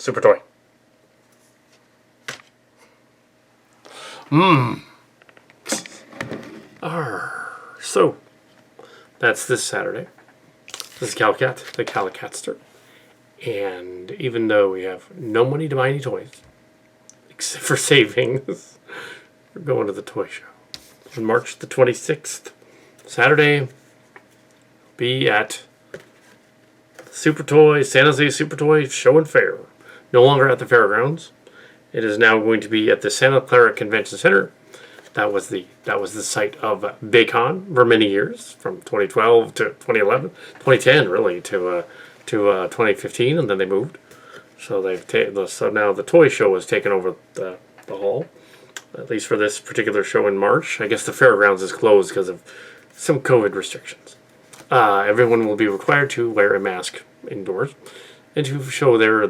Super toy. So, that's this Saturday. This is Kal Kat, the Kal Katster. And even though we have no money to buy any toys, except for savings, we're going to the toy show. On March the 26th, Saturday, be at Super Toy, San Jose Super Toy Show and Fair. No longer at the fairgrounds. It is now going to be at the Santa Clara Convention Center. That was the site of Baycon for many years, from 2012 to 2011, 2010 really to 2015, and then they moved. So so now the toy show has taken over the hall, at least for this particular show in March. I guess the fairgrounds is closed because of some COVID restrictions. Everyone will be required to wear a mask indoors and to show their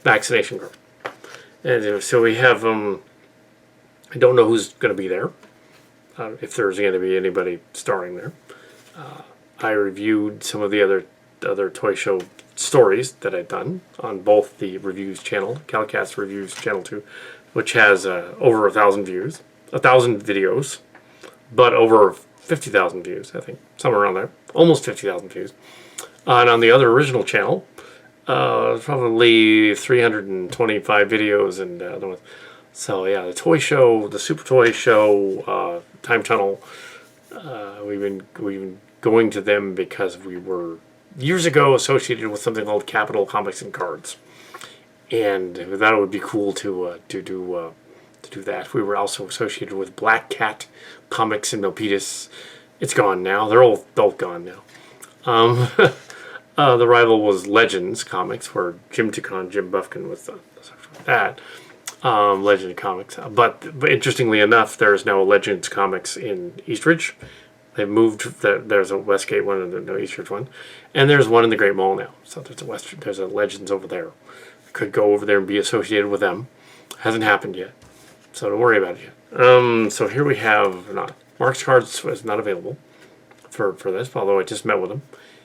vaccination group. And so we have, I don't know who's going to be there, if there's going to be anybody starring there. I reviewed some of the other toy show stories that I'd done on both the reviews channel, Kal Kat's Reviews Channel 2, which has over 1,000 views, 1,000 videos, but over 50,000 views, I think, somewhere around there, almost 50,000 views. And on the other original channel, probably 325 videos and other ones. So yeah, the toy show, the Super Toy Show, Time Tunnel. We've been going to them because we were years ago associated with something called Capital Comics and Cards, and we thought it would be cool to do that. We were also associated with Black Cat Comics and Milpitas. It's gone now. They're all gone now. The rival was Legends Comics, where Jim Buffkin was that. Legend Comics. But interestingly enough, there's now a Legends Comics in Eastridge. They've moved. There's a Westgate one and no Eastridge one. And there's one in the Great Mall now. So there's a Legends over there. Could go over there and be associated with them. Hasn't happened yet. So don't worry about it yet. So here we have Mark's Cards is not available for this, although I just met with him.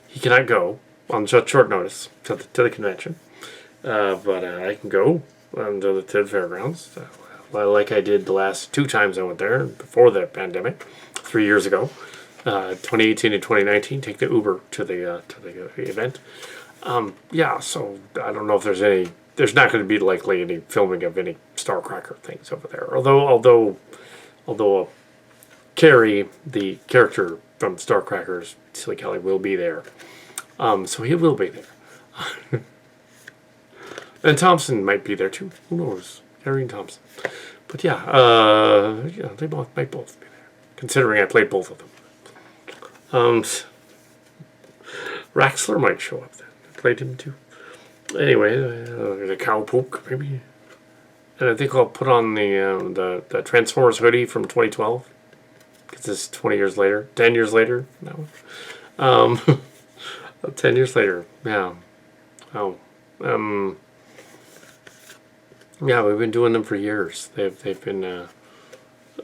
He cannot go on short notice to the convention, but I can go to the fairgrounds, like I did the last 2 times I went there before the pandemic, 3 years ago, 2018 and 2019. Take the Uber to the event. So I don't know if there's not going to be likely any filming of any Starcracker things over there. Although Carrie, the character from Starcrackers, Silly Kelly, will be there. So he will be there. And Thompson might be there too. Who knows? Harry and Thompson. But they might both be there, considering I played both of them. Raxler might show up then. I played him too. Anyway, the Cowpoke maybe. And I think I'll put on the Transformers hoodie from 2012. Because it's 20 years later. 10 years later. No. 10 years later, yeah. We've been doing them for years. They've been a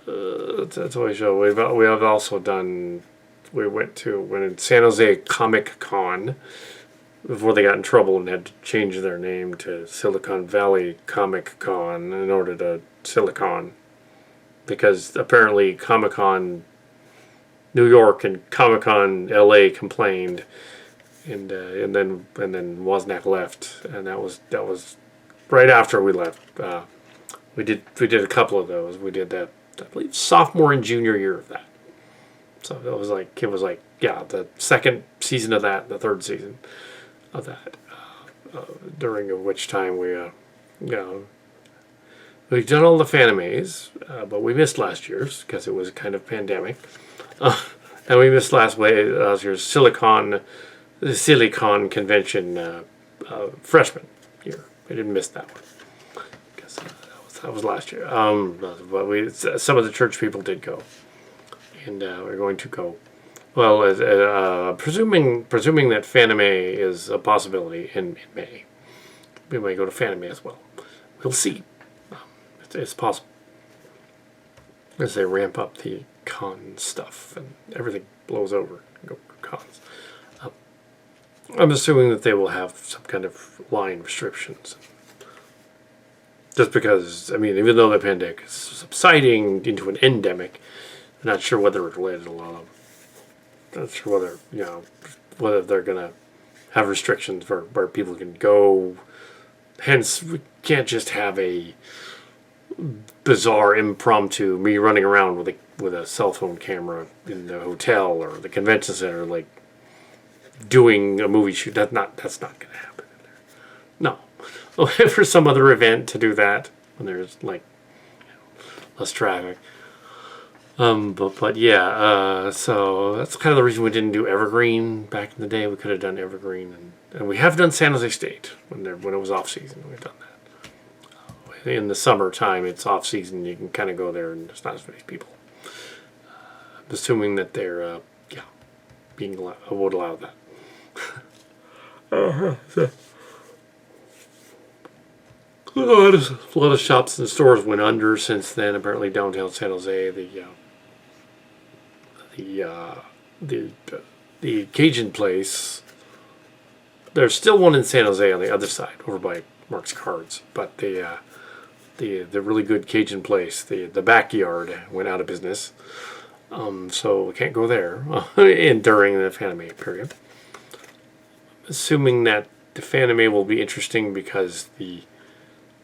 toy show. We have also done. We went in San Jose Comic Con before they got in trouble and had to change their name to Silicon Valley Comic Con in order to Silicon, because apparently Comic Con New York and Comic Con LA complained. And then Wozniak left, and that was right after we left. We did a couple of those. We did that, I believe, sophomore and junior year of that. So it was like the second season of that, the third season of that. During which time we've done all the Fanimays, but we missed last year's because it was kind of pandemic, and we missed last year's the Silicon Convention freshman year. We didn't miss that one because that was last year. But some of the church people did go, and we're going to go. Well, presuming that Fanime is a possibility in May, we may go to Fanime as well. We'll see. It's possible as they ramp up the con stuff and everything blows over and go cons. I'm assuming that they will have some kind of line restrictions. Just because, I mean, even though the pandemic is subsiding into an endemic, I'm not sure whether it's related to a lot of them. Not sure whether, whether they're going to have restrictions where people can go. Hence, we can't just have a bizarre impromptu me running around with a cell phone camera in the hotel or the convention center, like doing a movie shoot. That's not going to happen. No, for some other event to do that when there's like less traffic. But yeah, so that's kind of the reason we didn't do Evergreen back in the day. We could have done Evergreen, and we have done San Jose State when it was off season. We've done that. In the summertime, it's off season. You can kind of go there, and there's not as many people. I'm assuming that they're would allow that. A lot of shops and stores went under since then. Apparently, downtown San Jose, the Cajun place. There's still one in San Jose on the other side, over by Mark's Cards, but the really good Cajun place, the backyard, went out of business. So we can't go there and during the Fanime period. Assuming that the Fanime will be interesting because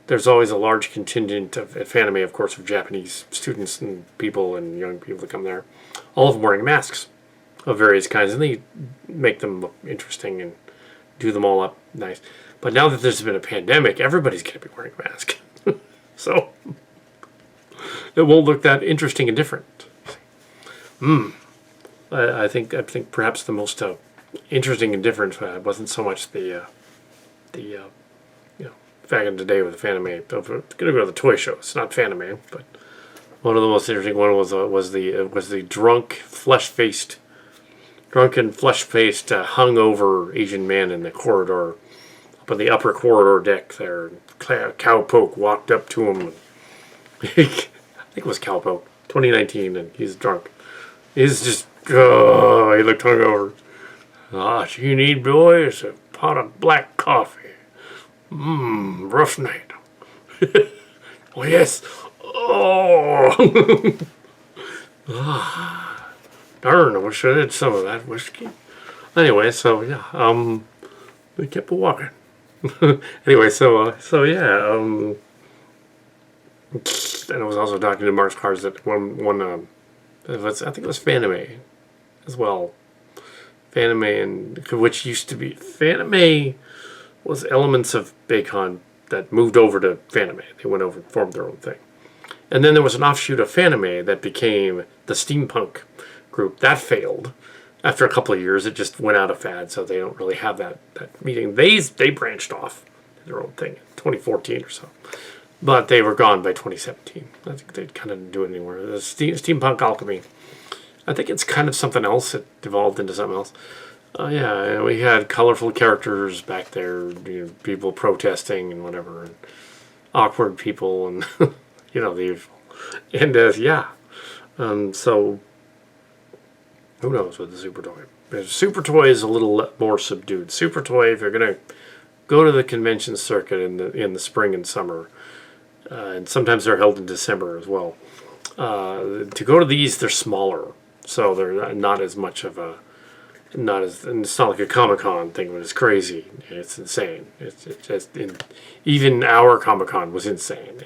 there's always a large contingent at Fanime, of course, of Japanese students and people and young people that come there, all of them wearing masks of various kinds, and they make them look interesting and do them all up nice. But now that there's been a pandemic, everybody's going to be wearing a mask. So it won't look that interesting and different. I think perhaps the most interesting and different wasn't so much the back in the day with the Fanime. Going to go to the toy show. It's not Fanime, but one of the most interesting one was the drunken, flesh-faced, hungover Asian man in the corridor, up on the upper corridor deck there. Cowpoke walked up to him. I think it was Cowpoke, 2019, and he's drunk. He's just, he looked hungover. What you need, boy, is a pot of black coffee. Rough night. Oh, yes. Oh. Darn, I wish I had some of that whiskey. Anyway, so, yeah, we kept walking. Anyway, so yeah, and I was also talking to Mark's Cars that one I think it was Fanime as well. Fanime, and which used to be Fanime was elements of Baycon that moved over to Fanime. They went over and formed their own thing. And then there was an offshoot of Fanime that became the steampunk group. That failed. After a couple of years, it just went out of fad, so they don't really have that meeting. They branched off their own thing in 2014 or so. But they were gone by 2017. I think they kind of didn't do it anymore. The steampunk alchemy. I think it's kind of something else. It evolved into something else. Yeah, we had colorful characters back there, people protesting and whatever, and awkward people, and the usual. And so who knows with the Super Toy? Super Toy is a little more subdued. Super Toy, if you're gonna go to the convention circuit in the spring and summer, and sometimes they're held in December as well. To go to these, they're smaller, so they're not as much of a and it's not like a Comic-Con thing, but it's crazy. It's insane. It's just even our Comic-Con was insane.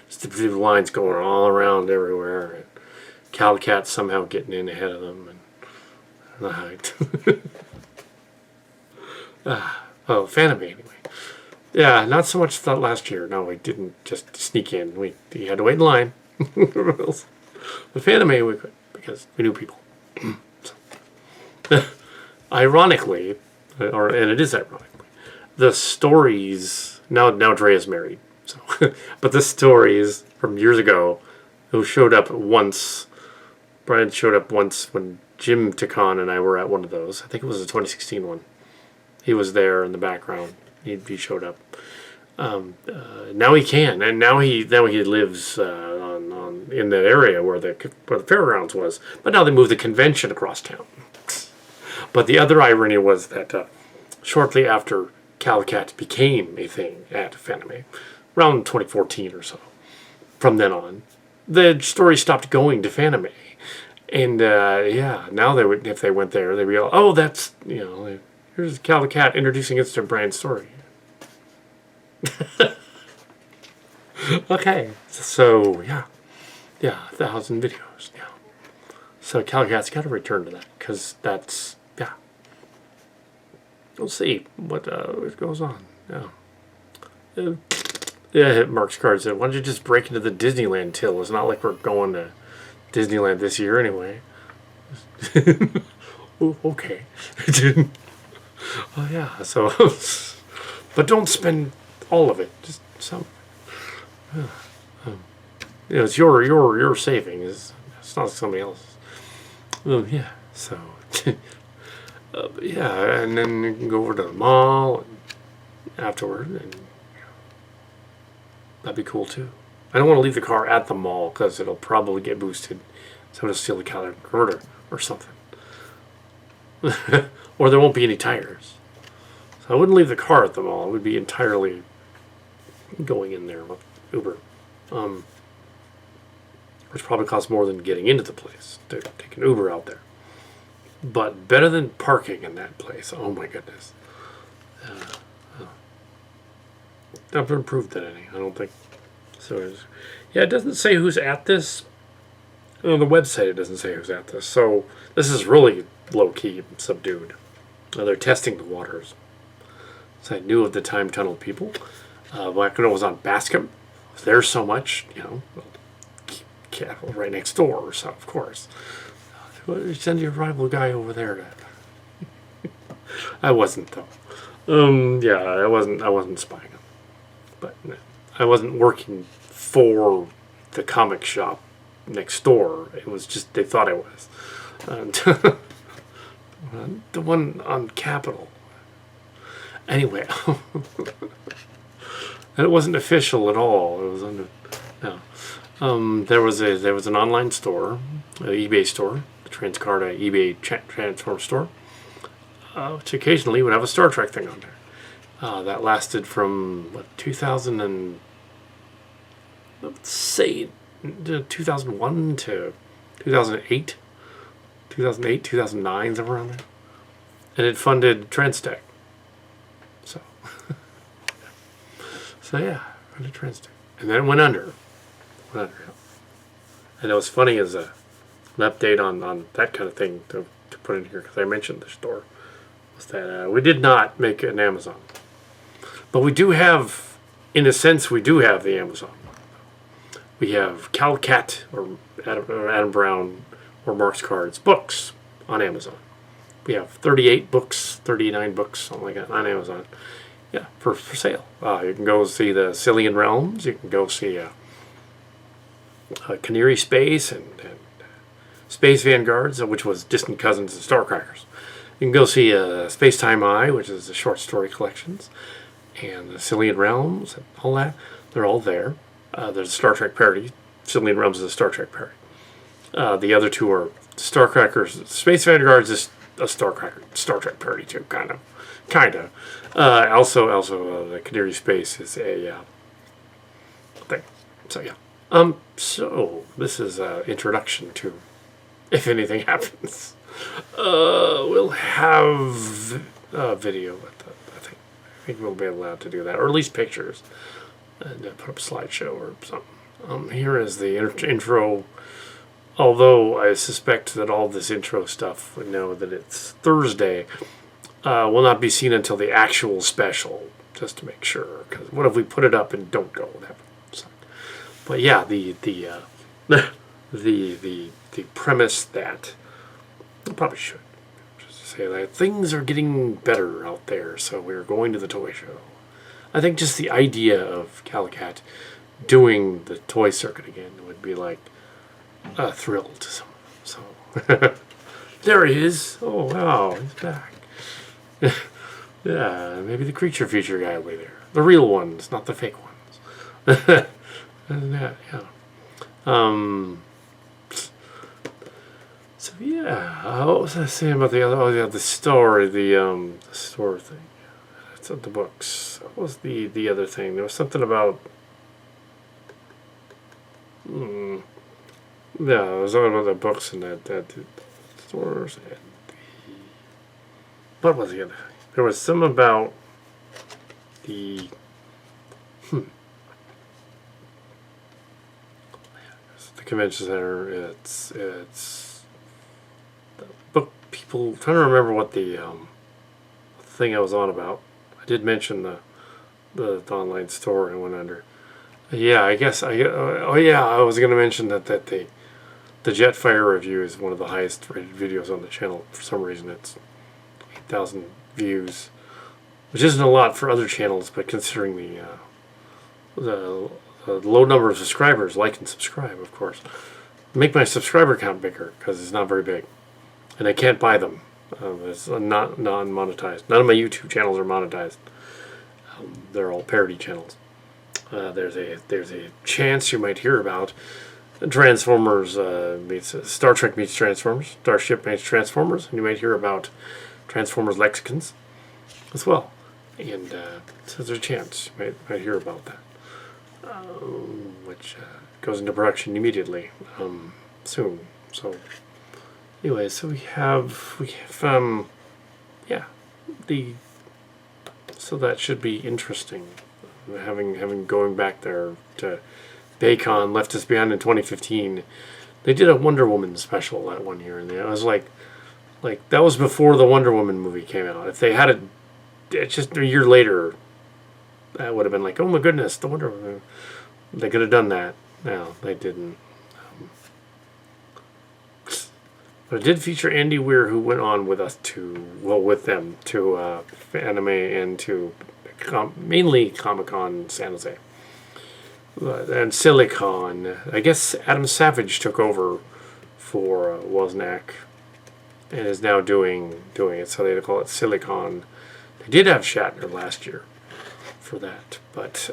It's the lines going all around everywhere, and Kal Kat somehow getting in ahead of them, and Fanime anyway. Yeah, not so much that last year. No, we didn't just sneak in. We had to wait in line. But Fanime we could because we knew people. Ironically, and it is ironically, the stories now Drea's married, so but the stories from years ago, who showed up once. Brian showed up once when Jim Takon and I were at one of those. I think it was the 2016 one. He was there in the background. He showed up. Now he can, and now he lives in the area where the fairgrounds was. But now they moved the convention across town. But the other irony was that shortly after Kal Kat became a thing at Fanime, around 2014 or so. From then on, the story stopped going to Fanime. And yeah, now they would, if they went there, they'd be all, oh, that's, here's Kal Kat introducing its brand story. Okay, so yeah, 1,000 videos. Yeah, so Kal Kat's got to return to that because that's We'll see what goes on. Yeah. Yeah, Mark's card said, why don't you just break into the Disneyland till? It's not like we're going to Disneyland this year anyway. Oh, okay. Oh, yeah, so... but don't spend all of it. Just some. It's your savings. It's not somebody else's. Yeah, so... yeah, and then you can go over to the mall afterward, and that'd be cool too. I don't want to leave the car at the mall because it'll probably get boosted. So to steal the catalytic converter or something. Or there won't be any tires. So I wouldn't leave the car at the mall. It would be entirely going in there with Uber. Which probably costs more than getting into the place to take an Uber out there. But better than parking in that place. Oh my goodness. Never improved that any, I don't think. So yeah, it doesn't say who's at this. On the website it doesn't say who's at this. So this is really low-key, subdued. They're testing the waters. So I knew of the time tunnel people. Back when I was on Bascom, there's so much, right next door, so of course. Send your rival guy over there to... I wasn't though. Yeah, I wasn't spying on them. But I wasn't working for the comic shop next door. It was just they thought I was. And the one on Capitol. Anyway, and it wasn't official at all. It was under no. There was an online store, an eBay store. Transcarta eBay transform store, which occasionally would have a Star Trek thing on there. That lasted from 2000 and let's say 2001 to 2008, 2009, somewhere around there, and it funded Transtech. So yeah, funded Transtech, and then it went under. And it was funny as an update on that kind of thing to put in here, because I mentioned the store, was that we did not make an Amazon. But we do have, in a sense, we do have the Amazon. We have Kal Kat, or Adam Brown, or Mark's Cards books on Amazon. We have 38 books, 39 books, something like that, on Amazon. Yeah, for sale. You can go see the Cillian Realms. You can go see Canary Space and Space Vanguards, which was distant cousins of Starcrackers. You can go see Space Time Eye, which is the short story collections, and the Cillian Realms, and all that. They're all there. There's a Star Trek parody. Cillian Realms is a Star Trek parody. The other two are Starcrackers. Space Vanguards is a Star Trek parody too, kind of. Also, the Canary Space is a thing. So yeah. So this is an introduction to If Anything Happens. We'll have a video with that. I think we'll be allowed to do that, or at least pictures, and put up a slideshow or something. Here is the intro. Although I suspect that all this intro stuff would know that it's Thursday, will not be seen until the actual special, just to make sure. Because what if we put it up and don't go? But yeah, the premise that I probably should just say that things are getting better out there, so we're going to the toy show. I think just the idea of Kal Kat doing the toy circuit again would be like a thrill to someone. So there he is. Oh wow, he's back. Yeah, maybe the creature feature guy will be there. The real ones, not the fake ones. Yeah. So yeah, what was I saying about the other? Oh yeah, the store thing. the books. What was the other thing? There was something about. Yeah, it was all about the books and that stores. And what was the other thing? There was some about the. The convention center. It's the book people. Trying to remember what the thing I was on about. I did mention the online store and went under. Yeah, I guess I was going to mention that the Jetfire review is one of the highest rated videos on the channel. For some reason, it's 8,000 views, which isn't a lot for other channels, but considering the low number of subscribers, like and subscribe, of course, make my subscriber count bigger because it's not very big, and I can't buy them. It's not non-monetized. None of my YouTube channels are monetized. They're all parody channels. There's a chance you might hear about Transformers meets Star Trek meets Transformers, Starship meets Transformers, and you might hear about Transformers lexicons as well. And so there's a chance you might hear about that, which goes into production immediately soon. So anyway, so we have yeah, so that should be interesting. Having going back there to Baycon, Left Us Behind in 2015, they did a Wonder Woman special that one year, and it was like that was before the Wonder Woman movie came out. If they had it just a year later, that would have been like, oh my goodness, the Wonder Woman. They could have done that. No, they didn't. But it did feature Andy Weir, who went on with us with them to anime and to mainly Comic-Con San Jose. And Silicon. I guess Adam Savage took over for Wozniak and is now doing it, so they call it Silicon. They did have Shatner last year for that, but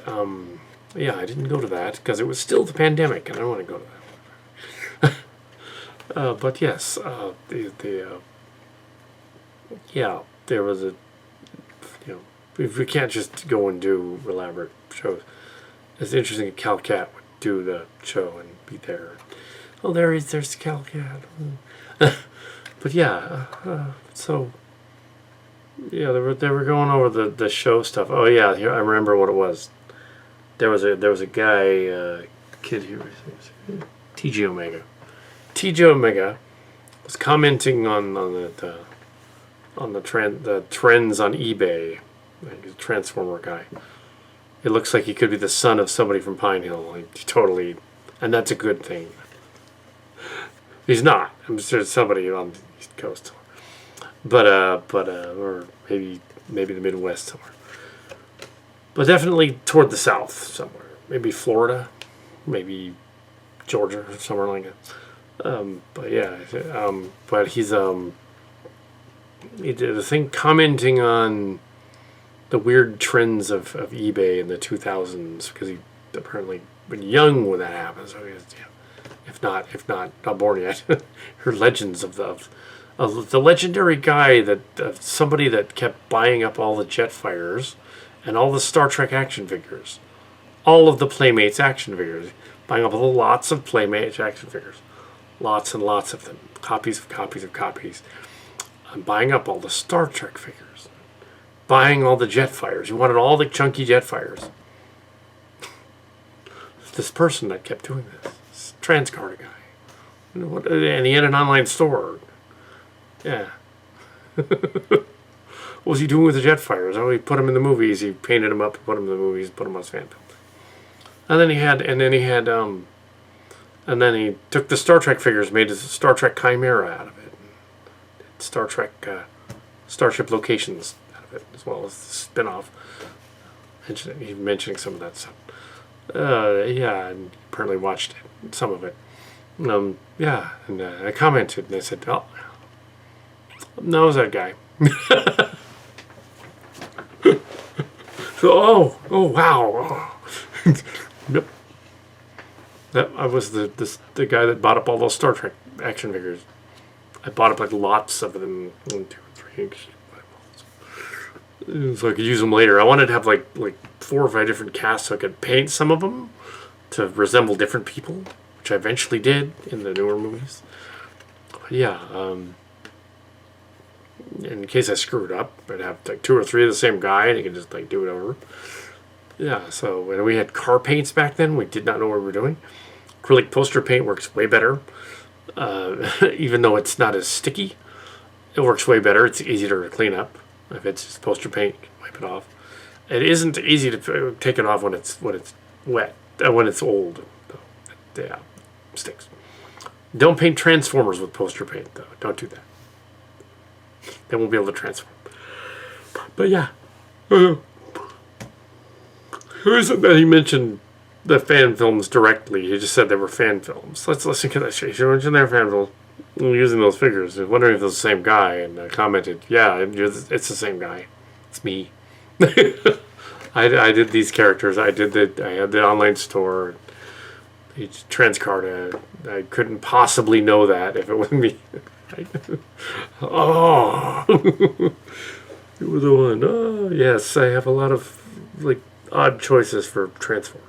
yeah, I didn't go to that because it was still the pandemic, and I don't want to go to that. But yes, yeah, there was a, we can't just go and do elaborate shows. It's interesting that Kal Kat would do the show and be there. Oh, there's Kal Kat. But yeah, so yeah, they were going over the show stuff. Oh yeah, here I remember what it was. There was a guy, kid here, TG Omega. TG Omega was commenting on the trends on eBay. Like, he's a Transformer guy. It looks like he could be the son of somebody from Pine Hill. Like, totally, and that's a good thing. He's not. I'm sure it's somebody on the East Coast, but or maybe the Midwest somewhere. But definitely toward the South somewhere. Maybe Florida, maybe Georgia, or somewhere like that. But yeah, but he's he did a thing commenting on the weird trends of eBay in the 2000s, because he apparently been young when that happened. So he's, if not born yet. Heard legends of the legendary guy somebody that kept buying up all the Jetfires and all the Star Trek action figures, all of the Playmates action figures, buying up lots of Playmates action figures, lots and lots of them, copies of copies of copies. I'm buying up all the Star Trek figures, buying all the Jetfires. He wanted all the chunky Jetfires. This person that kept doing this Transcar guy, and he had an online store. Yeah. What was he doing with the Jetfires? Oh, he put them in the movies. He painted them up, put them in the movies, put them on his fan film. And then he took the Star Trek figures, made a Star Trek Chimera out of it, Star Trek Starship Locations out of it, as well as the spin-off. He's mentioning some of that stuff. Yeah, and apparently watched it, some of it. Yeah, and I commented and I said, "Oh, no, it was that guy." So, oh, wow. Yep. I was the guy that bought up all those Star Trek action figures. I bought up like lots of them. 1, 2, 3. so I could use them later. I wanted to have like 4 or 5 different casts so I could paint some of them to resemble different people, which I eventually did in the newer movies. But yeah, in case I screwed up, I'd have like 2 or 3 of the same guy, and you could just like do it over. Yeah, so and we had car paints back then. We did not know what we were doing. Acrylic poster paint works way better, even though it's not as sticky. It works way better. It's easier to clean up. If it's just poster paint, you can wipe it off. It isn't easy to take it off when it's wet, when it's old. Though. Yeah, sticks. Don't paint Transformers with poster paint, though. Don't do that. They won't be able to transform. But yeah. Who is it that he mentioned the fan films directly? He just said they were fan films. Let's listen to that shit. He mentioned their fan films using those figures. I was wondering if it was the same guy, and I commented, yeah, it's the same guy. It's me. I did these characters. I had the online store. Transcarta. I couldn't possibly know that if it wasn't me. Oh, you were the one. Oh, yes, I have a lot of like odd choices for Transformers.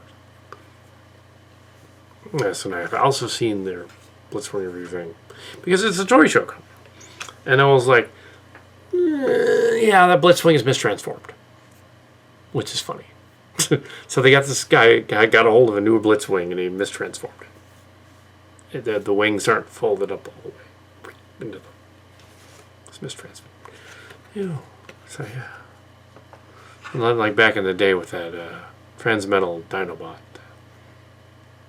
Yes, and I've also seen their Blitzwing review thing because it's a toy show company, and I was like, yeah, that Blitzwing is mistransformed, which is funny. So they got this guy got a hold of a new Blitzwing and he mistransformed it. The wings aren't folded up all the way into the. It's mistransformed. Ew. So yeah. Not like back in the day with that Transmetal Dinobot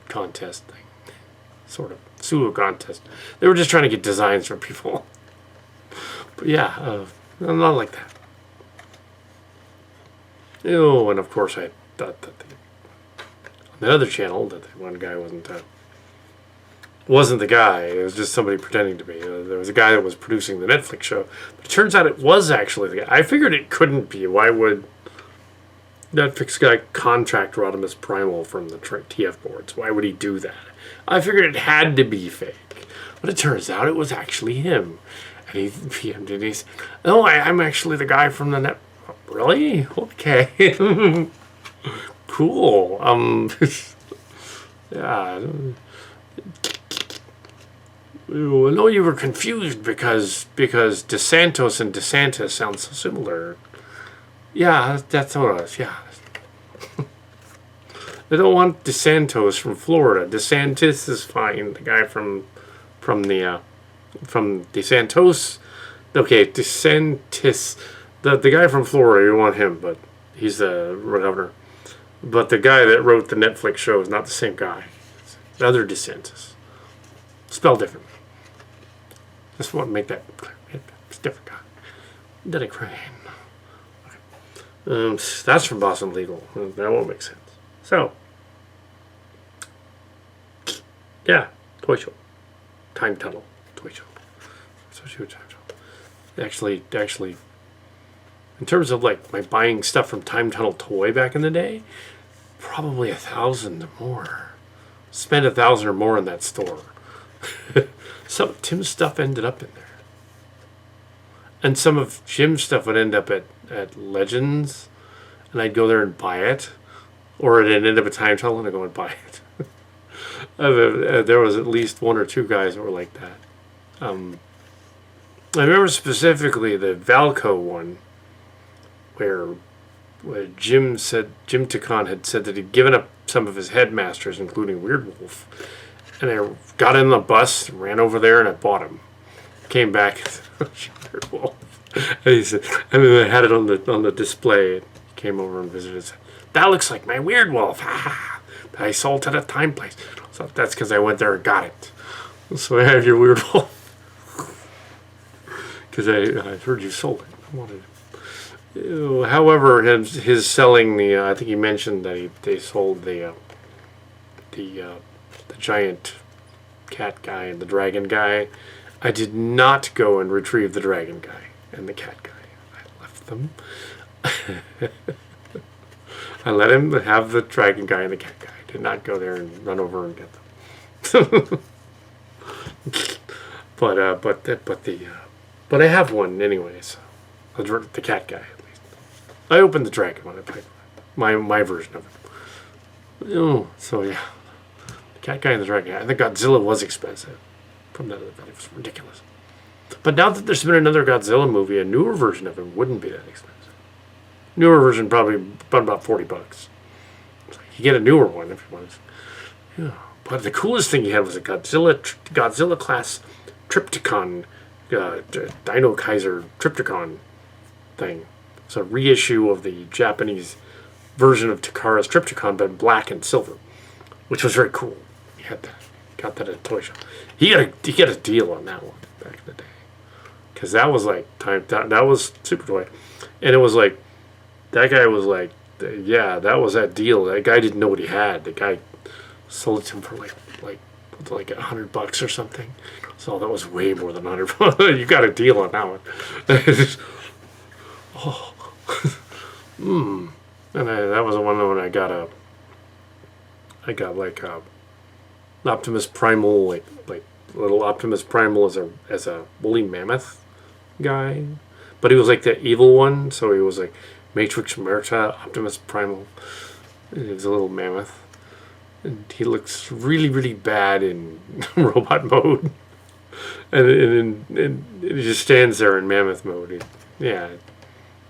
contest thing. Sort of. Pseudo contest. They were just trying to get designs from people. But yeah, not like that. Ew, and of course I thought that on the other channel that the one guy wasn't the guy. It was just somebody pretending to be. There was a guy that was producing the Netflix show. But it turns out it was actually the guy. I figured it couldn't be. Why would Netflix guy contract Rodimus Primal from the TF boards? Why would he do that? I figured it had to be fake. But it turns out it was actually him. And he PM'd and he said, oh, I'm actually the guy from the net. Really? Okay. Cool. Yeah. Ooh, I know you were confused because DeSantos and DeSantis sound so similar. Yeah, that's what it was. Yeah. They don't want DeSantos from Florida. DeSantis is fine. The guy from DeSantos. Okay, DeSantis. The guy from Florida, you want him, but he's the governor. But the guy that wrote the Netflix show is not the same guy. It's the other DeSantis. Spelled differently. Just want to make that clear. It's a different guy. Then I cry. Okay. That's from Boston Legal. That won't make sense. So, yeah, toy show. Time tunnel. Toy show. So she would time tunnel. Actually, in terms of like my buying stuff from Time Tunnel Toy back in the day, probably 1,000 or more. Spent 1,000 or more in that store. Some of Tim's stuff ended up in there. And some of Jim's stuff would end up at Legends, and I'd go there and buy it. Or it'd end up at Time Tunnel and I'd go and buy it. There was at least 1 or 2 guys that were like that. I remember specifically the Valco one, where Jim Takon had said that he'd given up some of his headmasters, including Weird Wolf. And I got in the bus, ran over there, and I bought him. Came back, Weird Wolf. And he said, and then I had it on the display. And he came over and visited and said, that looks like my Weird Wolf. I sold to the Time Place. So that's because I went there and got it. So I have your Weird Wolf. Because I heard you sold it. I wanted it. However, his selling the I think he mentioned that they sold the giant cat guy and the dragon guy. I did not go and retrieve the dragon guy and the cat guy. I left them. I let him have the dragon guy and the cat guy. I did not go there and run over and get them. But I have one anyway. So the cat guy. I opened the dragon when I played my version of it. Oh, so yeah. The cat guy and the dragon guy. I think Godzilla was expensive. From that other video. It was ridiculous. But now that there's been another Godzilla movie, a newer version of him wouldn't be that expensive. Newer version probably about $40. You get a newer one if you want. Yeah. But the coolest thing he had was a Godzilla class Trypticon, Dino Kaiser Trypticon thing. It's a reissue of the Japanese version of Takara's Trypticon, but in black and silver, which was very cool. He had that. Got that at a toy shop. He got a deal on that one back in the day, because that was like that was Super Toy, and it was like that guy was like, yeah, that was that deal. That guy didn't know what he had. The guy sold it to him for like $100 or something. So that was way more than $100. You got a deal on that one. Oh, And that was the one when I got like a Optimus Primal, like little Optimus Primal as a woolly mammoth guy, but he was like the evil one. So he was like Matrix Merta Optimus Primal. And he was a little mammoth, and he looks really, really bad in robot mode, and he just stands there in mammoth mode.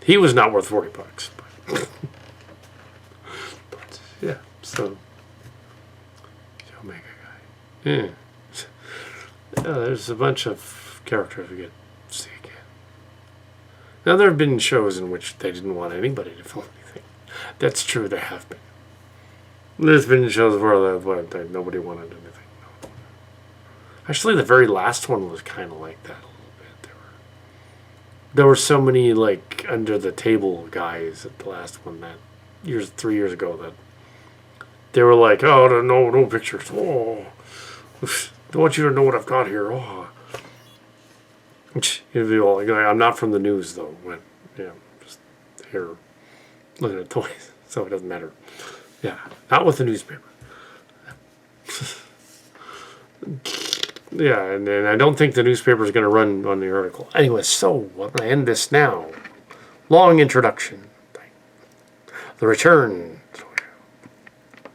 He was not worth $40, but yeah. So Omega guy. Yeah. There's a bunch of characters we get to see again. Now, there have been shows in which they didn't want anybody to film anything. That's true, there have been. There's been shows where nobody wanted anything. No. Actually, the very last one was kind of like that a little bit. There were so many, like, under-the-table guys at the last one 3 years ago that they were like, oh, no pictures. Oh, I want you to know what I've got here. Oh. You'd be all like, I'm not from the news, though. Just here looking at toys, so it doesn't matter. Yeah, not with the newspaper. Yeah, and I don't think the newspaper is going to run on the article. Anyway, so I'm going to end this now. Long introduction. The return.